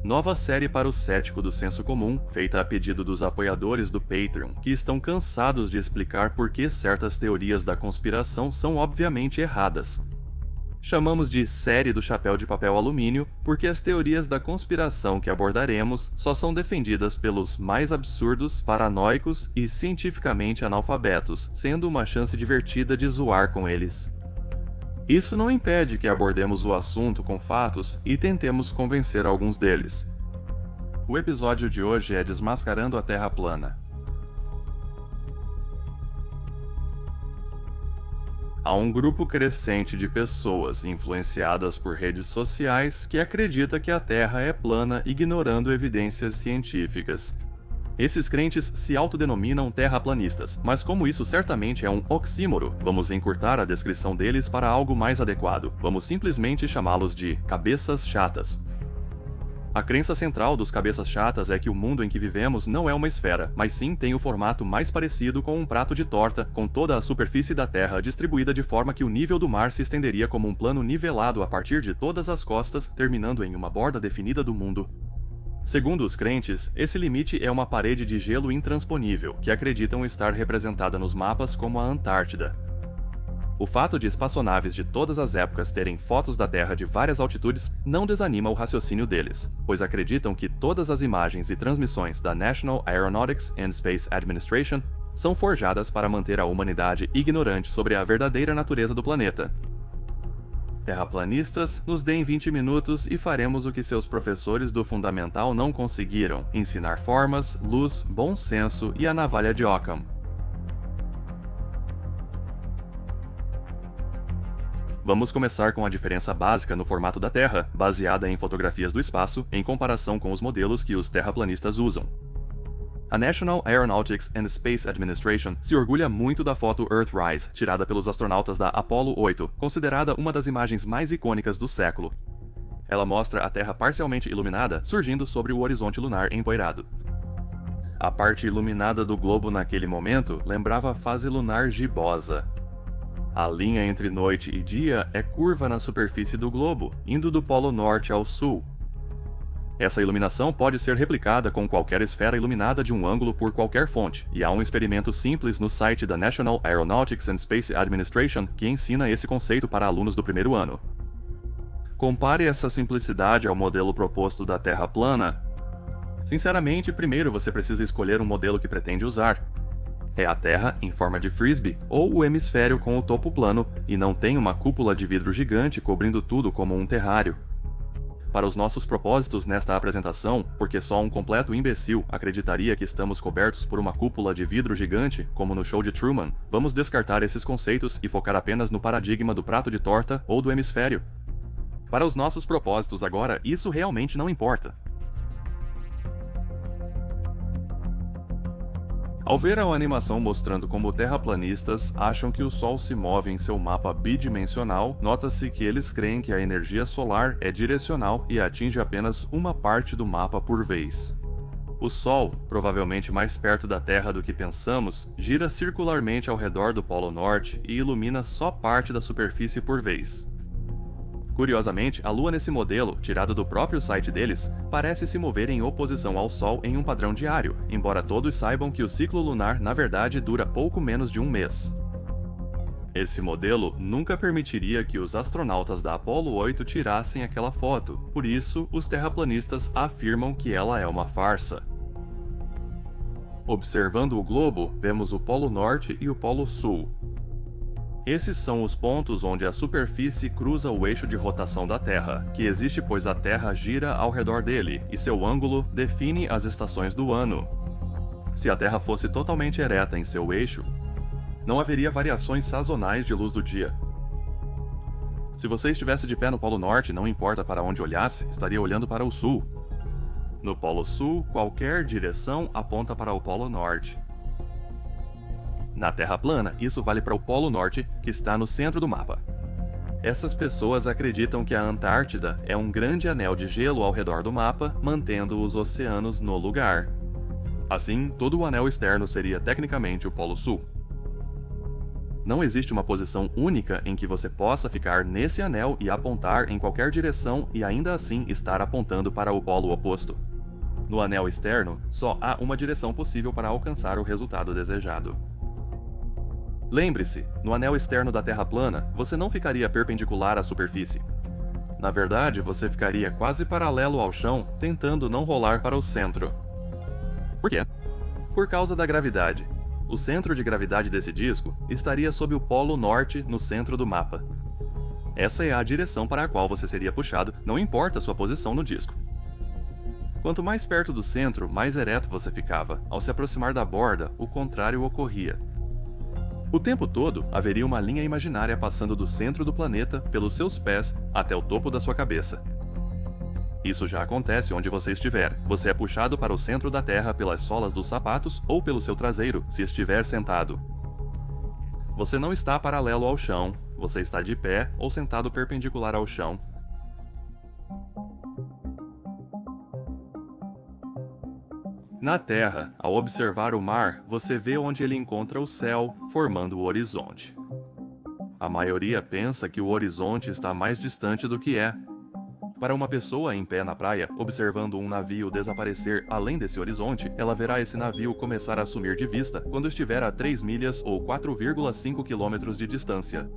Nova série para o cético do senso comum, feita a pedido dos apoiadores do Patreon, que estão cansados de explicar por que certas teorias da conspiração são obviamente erradas. Chamamos de série do chapéu de papel alumínio porque as teorias da conspiração que abordaremos só são defendidas pelos mais absurdos, paranoicos e cientificamente analfabetos, sendo uma chance divertida de zoar com eles. Isso não impede que abordemos o assunto com fatos e tentemos convencer alguns deles. O episódio de hoje é Desmascarando a Terra Plana. Há um grupo crescente de pessoas influenciadas por redes sociais que acredita que a Terra é plana ignorando evidências científicas. Esses crentes se autodenominam terraplanistas, mas como isso certamente é um oxímoro, vamos encurtar a descrição deles para algo mais adequado. Vamos simplesmente chamá-los de cabeças chatas. A crença central dos cabeças chatas é que o mundo em que vivemos não é uma esfera, mas sim tem o formato mais parecido com um prato de torta, com toda a superfície da Terra distribuída de forma que o nível do mar se estenderia como um plano nivelado a partir de todas as costas, terminando em uma borda definida do mundo. Segundo os crentes, esse limite é uma parede de gelo intransponível, que acreditam estar representada nos mapas como a Antártida. O fato de espaçonaves de todas as épocas terem fotos da Terra de várias altitudes não desanima o raciocínio deles, pois acreditam que todas as imagens e transmissões da National Aeronautics and Space Administration são forjadas para manter a humanidade ignorante sobre a verdadeira natureza do planeta. Terraplanistas, nos deem 20 minutos e faremos o que seus professores do Fundamental não conseguiram: ensinar formas, luz, bom senso e a navalha de Occam. Vamos começar com a diferença básica no formato da Terra, baseada em fotografias do espaço, em comparação com os modelos que os terraplanistas usam. A National Aeronautics and Space Administration se orgulha muito da foto Earthrise, tirada pelos astronautas da Apollo 8, considerada uma das imagens mais icônicas do século. Ela mostra a Terra parcialmente iluminada, surgindo sobre o horizonte lunar empoeirado. A parte iluminada do globo naquele momento lembrava a fase lunar gibosa. A linha entre noite e dia é curva na superfície do globo, indo do polo norte ao sul. Essa iluminação pode ser replicada com qualquer esfera iluminada de um ângulo por qualquer fonte, e há um experimento simples no site da National Aeronautics and Space Administration que ensina esse conceito para alunos do primeiro ano. Compare essa simplicidade ao modelo proposto da Terra plana. Sinceramente, primeiro você precisa escolher um modelo que pretende usar. É a Terra em forma de frisbee ou o hemisfério com o topo plano e não tem uma cúpula de vidro gigante cobrindo tudo como um terrário. Para os nossos propósitos nesta apresentação, porque só um completo imbecil acreditaria que estamos cobertos por uma cúpula de vidro gigante, como no show de Truman, vamos descartar esses conceitos e focar apenas no paradigma do prato de torta ou do hemisfério. Para os nossos propósitos agora, isso realmente não importa. Ao ver a animação mostrando como terraplanistas acham que o Sol se move em seu mapa bidimensional, nota-se que eles creem que a energia solar é direcional e atinge apenas uma parte do mapa por vez. O Sol, provavelmente mais perto da Terra do que pensamos, gira circularmente ao redor do Polo Norte e ilumina só parte da superfície por vez. Curiosamente, a Lua nesse modelo, tirado do próprio site deles, parece se mover em oposição ao Sol em um padrão diário, embora todos saibam que o ciclo lunar na verdade dura pouco menos de um mês. Esse modelo nunca permitiria que os astronautas da Apollo 8 tirassem aquela foto, por isso os terraplanistas afirmam que ela é uma farsa. Observando o globo, vemos o Polo Norte e o Polo Sul. Esses são os pontos onde a superfície cruza o eixo de rotação da Terra, que existe pois a Terra gira ao redor dele, e seu ângulo define as estações do ano. Se a Terra fosse totalmente ereta em seu eixo, não haveria variações sazonais de luz do dia. Se você estivesse de pé no Polo Norte, não importa para onde olhasse, estaria olhando para o Sul. No Polo Sul, qualquer direção aponta para o Polo Norte. Na Terra plana, isso vale para o Polo Norte, que está no centro do mapa. Essas pessoas acreditam que a Antártida é um grande anel de gelo ao redor do mapa, mantendo os oceanos no lugar. Assim, todo o anel externo seria tecnicamente o Polo Sul. Não existe uma posição única em que você possa ficar nesse anel e apontar em qualquer direção e ainda assim estar apontando para o polo oposto. No anel externo, só há uma direção possível para alcançar o resultado desejado. Lembre-se, no anel externo da Terra plana, você não ficaria perpendicular à superfície. Na verdade, você ficaria quase paralelo ao chão, tentando não rolar para o centro. Por quê? Por causa da gravidade. O centro de gravidade desse disco estaria sob o polo norte no centro do mapa. Essa é a direção para a qual você seria puxado, não importa a sua posição no disco. Quanto mais perto do centro, mais ereto você ficava. Ao se aproximar da borda, o contrário ocorria. O tempo todo, haveria uma linha imaginária passando do centro do planeta, pelos seus pés, até o topo da sua cabeça. Isso já acontece onde você estiver. Você é puxado para o centro da Terra pelas solas dos sapatos ou pelo seu traseiro, se estiver sentado. Você não está paralelo ao chão, você está de pé ou sentado perpendicular ao chão. Na Terra, ao observar o mar, você vê onde ele encontra o céu, formando o horizonte. A maioria pensa que o horizonte está mais distante do que é. Para uma pessoa em pé na praia, observando um navio desaparecer além desse horizonte, ela verá esse navio começar a sumir de vista quando estiver a 3 milhas ou 4,5 quilômetros de distância.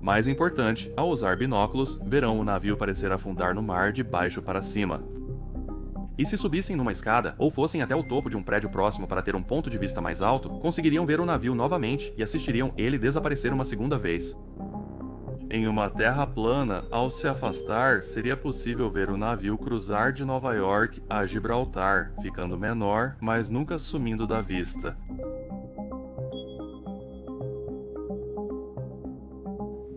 Mais importante, ao usar binóculos, verão o navio parecer afundar no mar de baixo para cima. E se subissem numa escada ou fossem até o topo de um prédio próximo para ter um ponto de vista mais alto, conseguiriam ver o navio novamente e assistiriam ele desaparecer uma segunda vez. Em uma terra plana, ao se afastar, seria possível ver o navio cruzar de Nova York a Gibraltar, ficando menor, mas nunca sumindo da vista.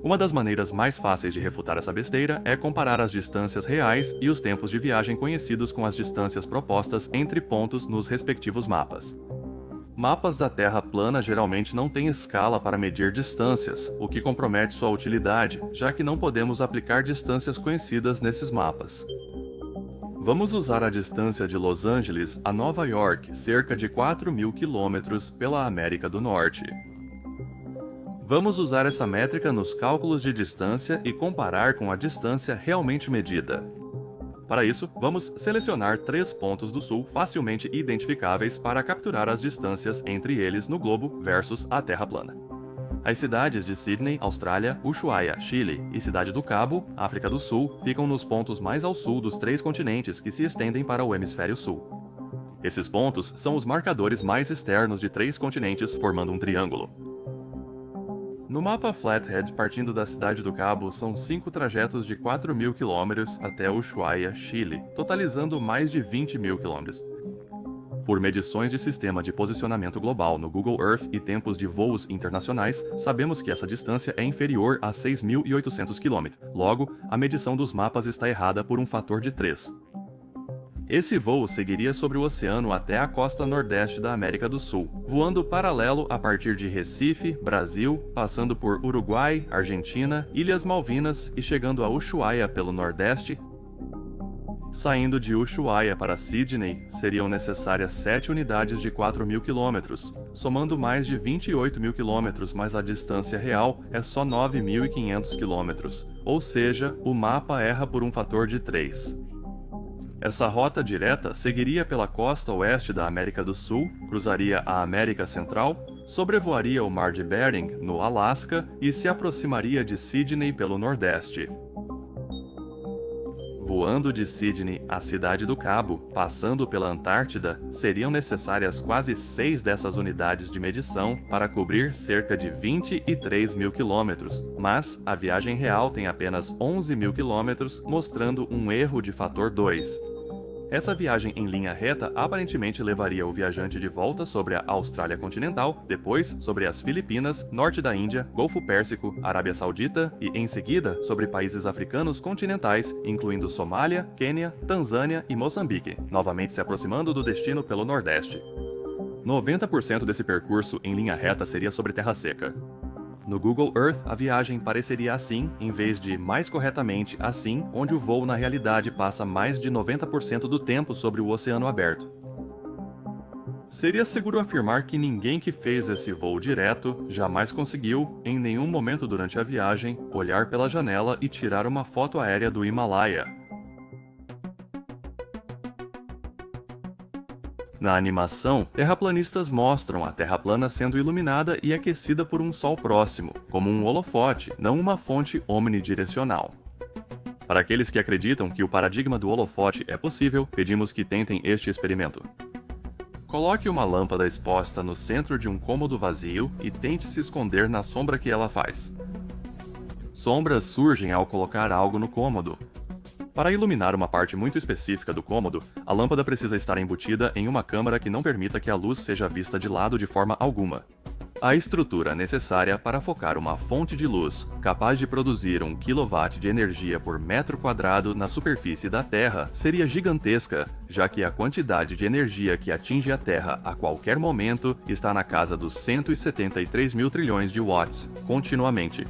Uma das maneiras mais fáceis de refutar essa besteira é comparar as distâncias reais e os tempos de viagem conhecidos com as distâncias propostas entre pontos nos respectivos mapas. Mapas da Terra plana geralmente não têm escala para medir distâncias, o que compromete sua utilidade, já que não podemos aplicar distâncias conhecidas nesses mapas. Vamos usar a distância de Los Angeles a Nova York, cerca de 4.000 quilômetros pela América do Norte. Vamos usar essa métrica nos cálculos de distância e comparar com a distância realmente medida. Para isso, vamos selecionar 3 pontos do Sul facilmente identificáveis para capturar as distâncias entre eles no globo versus a Terra plana. As cidades de Sydney, Austrália, Ushuaia, Chile e Cidade do Cabo, África do Sul, ficam nos pontos mais ao sul dos 3 continentes que se estendem para o hemisfério sul. Esses pontos são os marcadores mais externos de 3 continentes formando um triângulo. No mapa Flathead, partindo da Cidade do Cabo, são 5 trajetos de 4.000 km até Ushuaia, Chile, totalizando mais de 20.000 km. Por medições de sistema de posicionamento global no Google Earth e tempos de voos internacionais, sabemos que essa distância é inferior a 6.800 km. Logo, a medição dos mapas está errada por um fator de 3. Esse voo seguiria sobre o oceano até a costa nordeste da América do Sul, voando paralelo a partir de Recife, Brasil, passando por Uruguai, Argentina, Ilhas Malvinas e chegando a Ushuaia pelo nordeste. Saindo de Ushuaia para Sydney, seriam necessárias 7 unidades de 4.000 km, somando mais de 28.000 km, mas a distância real é só 9.500 km, ou seja, o mapa erra por um fator de 3. Essa rota direta seguiria pela costa oeste da América do Sul, cruzaria a América Central, sobrevoaria o Mar de Bering, no Alasca, e se aproximaria de Sydney pelo nordeste. Voando de Sydney à Cidade do Cabo, passando pela Antártida, seriam necessárias quase 6 dessas unidades de medição para cobrir cerca de 23.000 quilômetros, mas a viagem real tem apenas 11.000 quilômetros, mostrando um erro de fator 2. Essa viagem em linha reta aparentemente levaria o viajante de volta sobre a Austrália continental, depois sobre as Filipinas, norte da Índia, Golfo Pérsico, Arábia Saudita e, em seguida, sobre países africanos continentais, incluindo Somália, Quênia, Tanzânia e Moçambique, novamente se aproximando do destino pelo nordeste. 90% desse percurso em linha reta seria sobre terra seca. No Google Earth, a viagem pareceria assim, em vez de mais corretamente assim, onde o voo na realidade passa mais de 90% do tempo sobre o oceano aberto. Seria seguro afirmar que ninguém que fez esse voo direto jamais conseguiu, em nenhum momento durante a viagem, olhar pela janela e tirar uma foto aérea do Himalaia. Na animação, terraplanistas mostram a Terra plana sendo iluminada e aquecida por um sol próximo, como um holofote, não uma fonte omnidirecional. Para aqueles que acreditam que o paradigma do holofote é possível, pedimos que tentem este experimento. Coloque uma lâmpada exposta no centro de um cômodo vazio e tente se esconder na sombra que ela faz. Sombras surgem ao colocar algo no cômodo. Para iluminar uma parte muito específica do cômodo, a lâmpada precisa estar embutida em uma câmara que não permita que a luz seja vista de lado de forma alguma. A estrutura necessária para focar uma fonte de luz capaz de produzir 1 kW de energia por metro quadrado na superfície da Terra seria gigantesca, já que a quantidade de energia que atinge a Terra a qualquer momento está na casa dos 173 mil trilhões de watts, continuamente.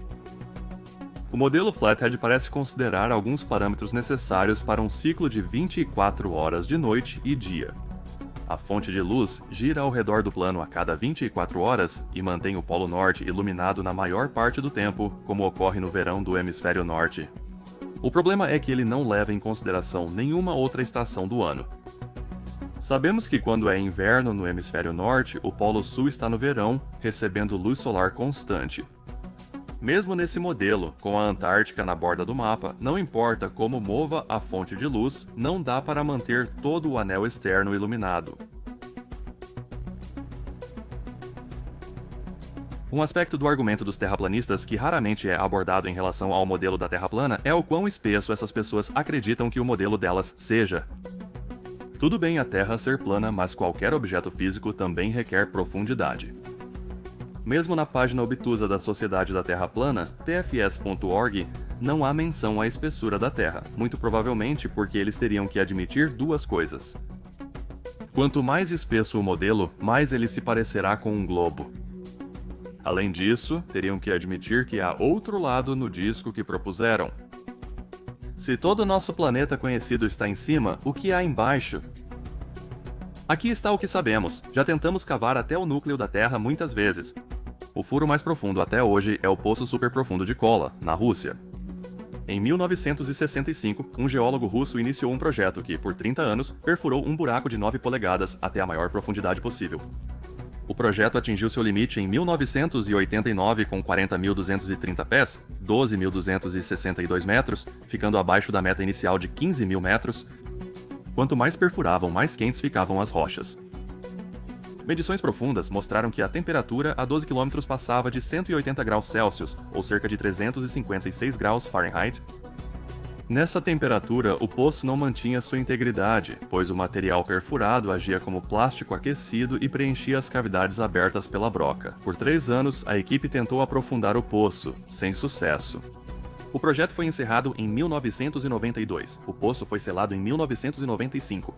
O modelo Flathead parece considerar alguns parâmetros necessários para um ciclo de 24 horas de noite e dia. A fonte de luz gira ao redor do plano a cada 24 horas e mantém o Polo Norte iluminado na maior parte do tempo, como ocorre no verão do hemisfério norte. O problema é que ele não leva em consideração nenhuma outra estação do ano. Sabemos que quando é inverno no hemisfério norte, o Polo Sul está no verão, recebendo luz solar constante. Mesmo nesse modelo, com a Antártica na borda do mapa, não importa como mova a fonte de luz, não dá para manter todo o anel externo iluminado. Um aspecto do argumento dos terraplanistas que raramente é abordado em relação ao modelo da Terra plana é o quão espesso essas pessoas acreditam que o modelo delas seja. Tudo bem a Terra ser plana, mas qualquer objeto físico também requer profundidade. Mesmo na página obtusa da Sociedade da Terra Plana, tfs.org, não há menção à espessura da Terra, muito provavelmente porque eles teriam que admitir duas coisas. Quanto mais espesso o modelo, mais ele se parecerá com um globo. Além disso, teriam que admitir que há outro lado no disco que propuseram. Se todo o nosso planeta conhecido está em cima, o que há embaixo? Aqui está o que sabemos. Já tentamos cavar até o núcleo da Terra muitas vezes. O furo mais profundo até hoje é o Poço Superprofundo de Kola, na Rússia. Em 1965, um geólogo russo iniciou um projeto que, por 30 anos, perfurou um buraco de 9 polegadas até a maior profundidade possível. O projeto atingiu seu limite em 1989 com 40.230 pés, 12.262 metros, ficando abaixo da meta inicial de 15.000 metros. Quanto mais perfuravam, mais quentes ficavam as rochas. Medições profundas mostraram que a temperatura a 12 km passava de 180 graus Celsius, ou cerca de 356 graus Fahrenheit. Nessa temperatura, o poço não mantinha sua integridade, pois o material perfurado agia como plástico aquecido e preenchia as cavidades abertas pela broca. Por 3 anos, a equipe tentou aprofundar o poço, sem sucesso. O projeto foi encerrado em 1992. O poço foi selado em 1995.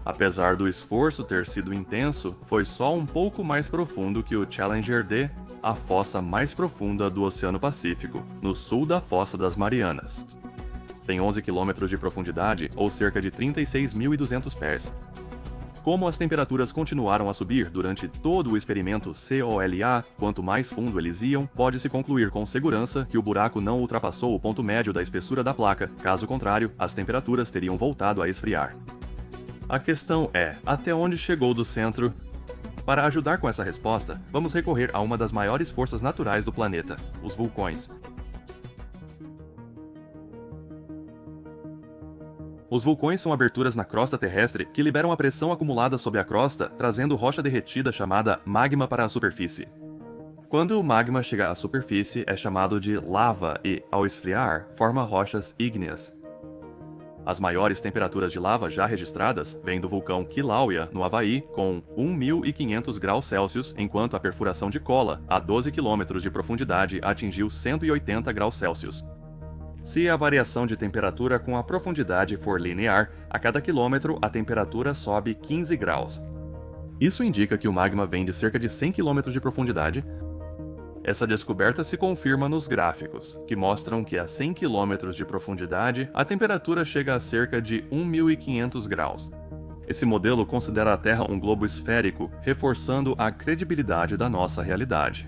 Apesar do esforço ter sido intenso, foi só um pouco mais profundo que o Challenger D, a fossa mais profunda do Oceano Pacífico, no sul da Fossa das Marianas. Tem 11 km de profundidade, ou cerca de 36.200 pés. Como as temperaturas continuaram a subir durante todo o experimento COLA, quanto mais fundo eles iam, pode-se concluir com segurança que o buraco não ultrapassou o ponto médio da espessura da placa, caso contrário, as temperaturas teriam voltado a esfriar. A questão é, até onde chegou do centro? Para ajudar com essa resposta, vamos recorrer a uma das maiores forças naturais do planeta, os vulcões. Os vulcões são aberturas na crosta terrestre que liberam a pressão acumulada sob a crosta, trazendo rocha derretida chamada magma para a superfície. Quando o magma chega à superfície, é chamado de lava e, ao esfriar, forma rochas ígneas. As maiores temperaturas de lava já registradas vêm do vulcão Kilauea, no Havaí, com 1.500 graus Celsius, enquanto a perfuração de Kola, a 12 km de profundidade, atingiu 180 graus Celsius. Se a variação de temperatura com a profundidade for linear, a cada quilômetro a temperatura sobe 15 graus. Isso indica que o magma vem de cerca de 100 km de profundidade. Essa descoberta se confirma nos gráficos, que mostram que a 100 km de profundidade, a temperatura chega a cerca de 1.500 graus. Esse modelo considera a Terra um globo esférico, reforçando a credibilidade da nossa realidade.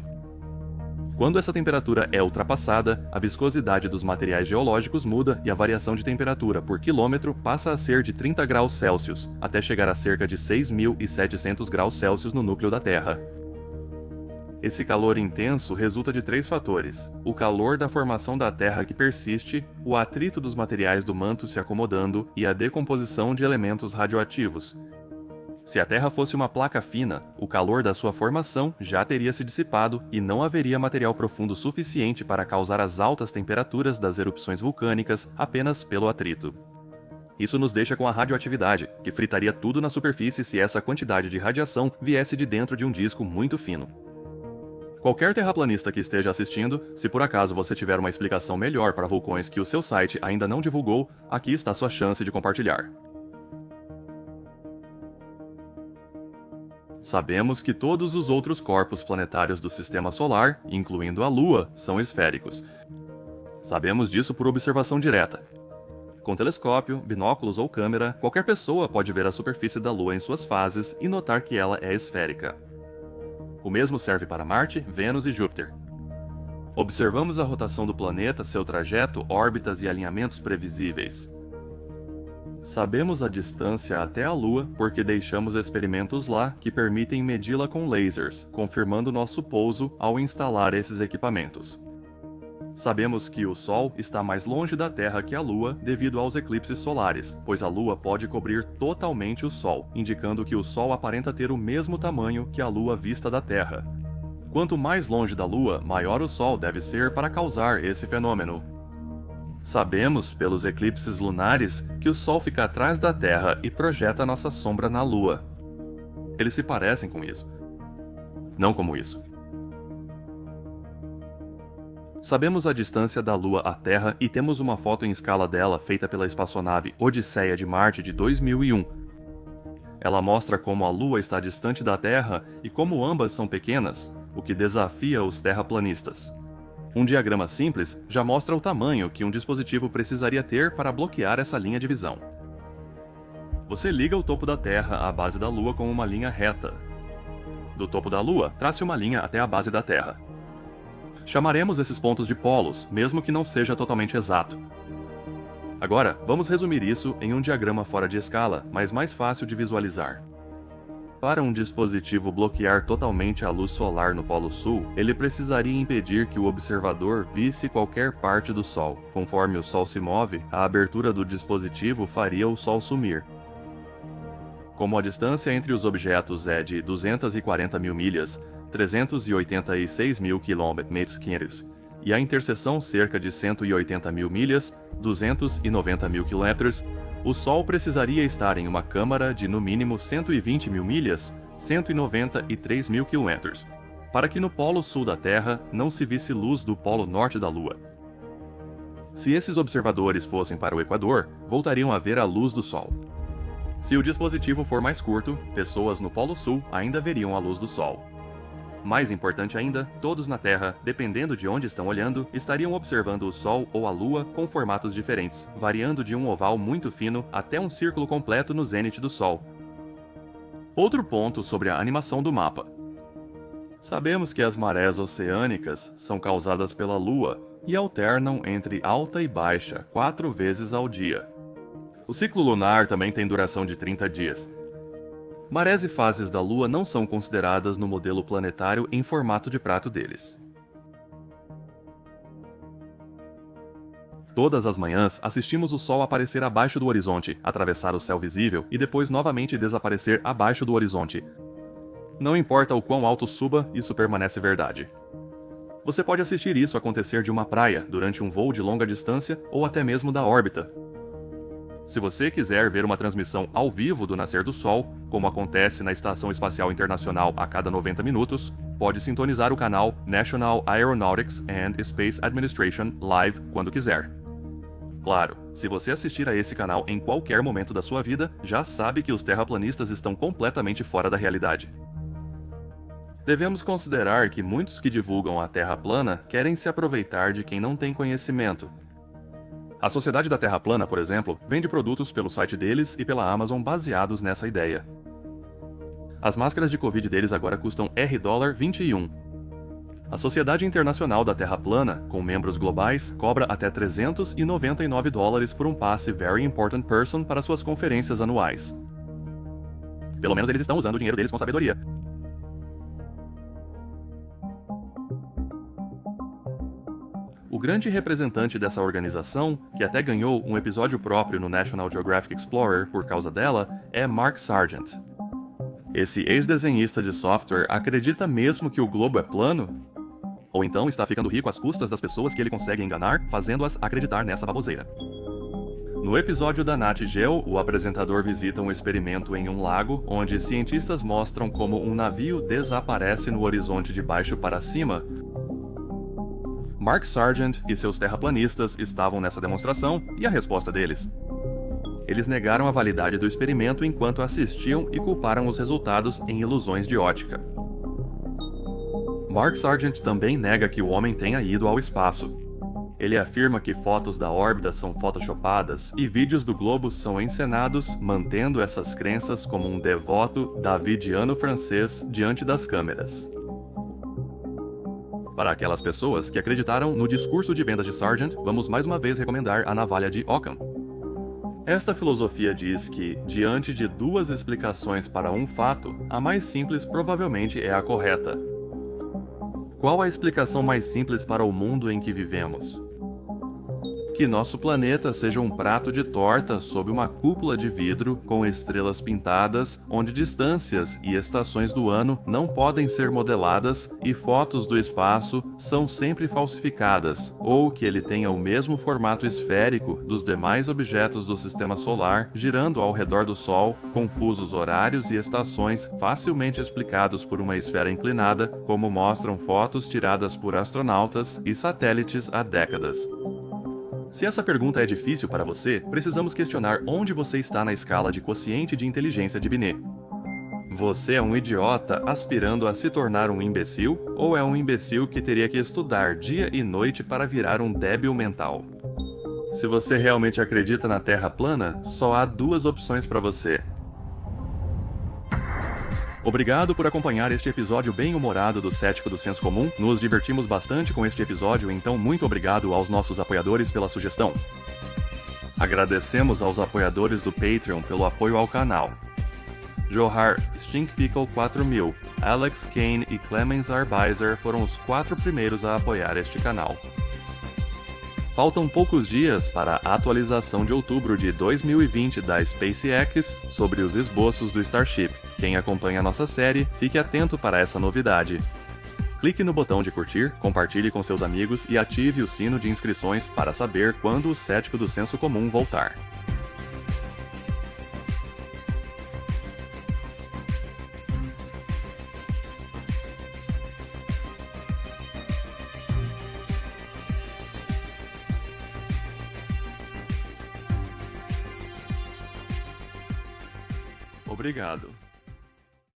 Quando essa temperatura é ultrapassada, a viscosidade dos materiais geológicos muda e a variação de temperatura por quilômetro passa a ser de 30 graus Celsius, até chegar a cerca de 6.700 graus Celsius no núcleo da Terra. Esse calor intenso resulta de 3 fatores: o calor da formação da Terra que persiste, o atrito dos materiais do manto se acomodando e a decomposição de elementos radioativos. Se a Terra fosse uma placa fina, o calor da sua formação já teria se dissipado e não haveria material profundo suficiente para causar as altas temperaturas das erupções vulcânicas apenas pelo atrito. Isso nos deixa com a radioatividade, que fritaria tudo na superfície se essa quantidade de radiação viesse de dentro de um disco muito fino. Qualquer terraplanista que esteja assistindo, se por acaso você tiver uma explicação melhor para vulcões que o seu site ainda não divulgou, aqui está sua chance de compartilhar. Sabemos que todos os outros corpos planetários do Sistema Solar, incluindo a Lua, são esféricos. Sabemos disso por observação direta. Com telescópio, binóculos ou câmera, qualquer pessoa pode ver a superfície da Lua em suas fases e notar que ela é esférica. O mesmo serve para Marte, Vênus e Júpiter. Observamos a rotação do planeta, seu trajeto, órbitas e alinhamentos previsíveis. Sabemos a distância até a Lua porque deixamos experimentos lá que permitem medi-la com lasers, confirmando nosso pouso ao instalar esses equipamentos. Sabemos que o Sol está mais longe da Terra que a Lua devido aos eclipses solares, pois a Lua pode cobrir totalmente o Sol, indicando que o Sol aparenta ter o mesmo tamanho que a Lua vista da Terra. Quanto mais longe da Lua, maior o Sol deve ser para causar esse fenômeno. Sabemos, pelos eclipses lunares, que o Sol fica atrás da Terra e projeta nossa sombra na Lua. Eles se parecem com isso. Não como isso. Sabemos a distância da Lua à Terra e temos uma foto em escala dela feita pela espaçonave Odisseia de Marte de 2001. Ela mostra como a Lua está distante da Terra e como ambas são pequenas, o que desafia os terraplanistas. Um diagrama simples já mostra o tamanho que um dispositivo precisaria ter para bloquear essa linha de visão. Você liga o topo da Terra à base da Lua com uma linha reta. Do topo da Lua, trace uma linha até a base da Terra. Chamaremos esses pontos de polos, mesmo que não seja totalmente exato. Agora, vamos resumir isso em um diagrama fora de escala, mas mais fácil de visualizar. Para um dispositivo bloquear totalmente a luz solar no Polo Sul, ele precisaria impedir que o observador visse qualquer parte do Sol. Conforme o Sol se move, a abertura do dispositivo faria o Sol sumir. Como a distância entre os objetos é de 240 mil milhas, 386 mil km, e a interseção cerca de 180 mil milhas, 290 mil km, o Sol precisaria estar em uma câmara de no mínimo 120 mil milhas, 193 mil km, para que no polo sul da Terra não se visse luz do polo norte da Lua. Se esses observadores fossem para o Equador, voltariam a ver a luz do Sol. Se o dispositivo for mais curto, pessoas no polo sul ainda veriam a luz do Sol. Mais importante ainda, todos na Terra, dependendo de onde estão olhando, estariam observando o Sol ou a Lua com formatos diferentes, variando de um oval muito fino até um círculo completo no zênite do Sol. Outro ponto sobre a animação do mapa. Sabemos que as marés oceânicas são causadas pela Lua e alternam entre alta e baixa 4 vezes ao dia. O ciclo lunar também tem duração de 30 dias. Marés e fases da Lua não são consideradas no modelo planetário em formato de prato deles. Todas as manhãs, assistimos o Sol aparecer abaixo do horizonte, atravessar o céu visível e depois novamente desaparecer abaixo do horizonte. Não importa o quão alto suba, isso permanece verdade. Você pode assistir isso acontecer de uma praia, durante um voo de longa distância ou até mesmo da órbita. Se você quiser ver uma transmissão ao vivo do nascer do Sol, como acontece na Estação Espacial Internacional a cada 90 minutos, pode sintonizar o canal National Aeronautics and Space Administration Live quando quiser. Claro, se você assistir a esse canal em qualquer momento da sua vida, já sabe que os terraplanistas estão completamente fora da realidade. Devemos considerar que muitos que divulgam a Terra plana querem se aproveitar de quem não tem conhecimento. A Sociedade da Terra Plana, por exemplo, vende produtos pelo site deles e pela Amazon baseados nessa ideia. As máscaras de Covid deles agora custam $21. A Sociedade Internacional da Terra Plana, com membros globais, cobra até $399 por um passe Very Important Person para suas conferências anuais. Pelo menos eles estão usando o dinheiro deles com sabedoria. O grande representante dessa organização, que até ganhou um episódio próprio no National Geographic Explorer por causa dela, é Mark Sargent. Esse ex-desenhista de software acredita mesmo que o globo é plano? Ou então está ficando rico às custas das pessoas que ele consegue enganar, fazendo-as acreditar nessa baboseira? No episódio da Nat Geo, o apresentador visita um experimento em um lago, onde cientistas mostram como um navio desaparece no horizonte de baixo para cima. Mark Sargent e seus terraplanistas estavam nessa demonstração, e a resposta deles? Eles negaram a validade do experimento enquanto assistiam e culparam os resultados em ilusões de ótica. Mark Sargent também nega que o homem tenha ido ao espaço. Ele afirma que fotos da órbita são photoshopadas e vídeos do globo são encenados, mantendo essas crenças como um devoto davidiano francês diante das câmeras. Para aquelas pessoas que acreditaram no discurso de vendas de Sargent, vamos mais uma vez recomendar a navalha de Occam. Esta filosofia diz que, diante de duas explicações para um fato, a mais simples provavelmente é a correta. Qual a explicação mais simples para o mundo em que vivemos? Que nosso planeta seja um prato de torta sob uma cúpula de vidro com estrelas pintadas, onde distâncias e estações do ano não podem ser modeladas e fotos do espaço são sempre falsificadas, ou que ele tenha o mesmo formato esférico dos demais objetos do sistema solar, girando ao redor do Sol, com fusos horários e estações facilmente explicados por uma esfera inclinada, como mostram fotos tiradas por astronautas e satélites há décadas. Se essa pergunta é difícil para você, precisamos questionar onde você está na escala de quociente de inteligência de Binet. Você é um idiota aspirando a se tornar um imbecil, ou é um imbecil que teria que estudar dia e noite para virar um débil mental? Se você realmente acredita na Terra plana, só há duas opções para você. Obrigado por acompanhar este episódio bem-humorado do Cético do Senso Comum. Nos divertimos bastante com este episódio, então muito obrigado aos nossos apoiadores pela sugestão. Agradecemos aos apoiadores do Patreon pelo apoio ao canal. Johar, Stink Pickle 4000, Alex Kane e Clemens Arbeiser foram os 4 primeiros a apoiar este canal. Faltam poucos dias para a atualização de outubro de 2020 da SpaceX sobre os esboços do Starship. Quem acompanha nossa série, fique atento para essa novidade. Clique no botão de curtir, compartilhe com seus amigos e ative o sino de inscrições para saber quando o Cético do Senso Comum voltar. Obrigado.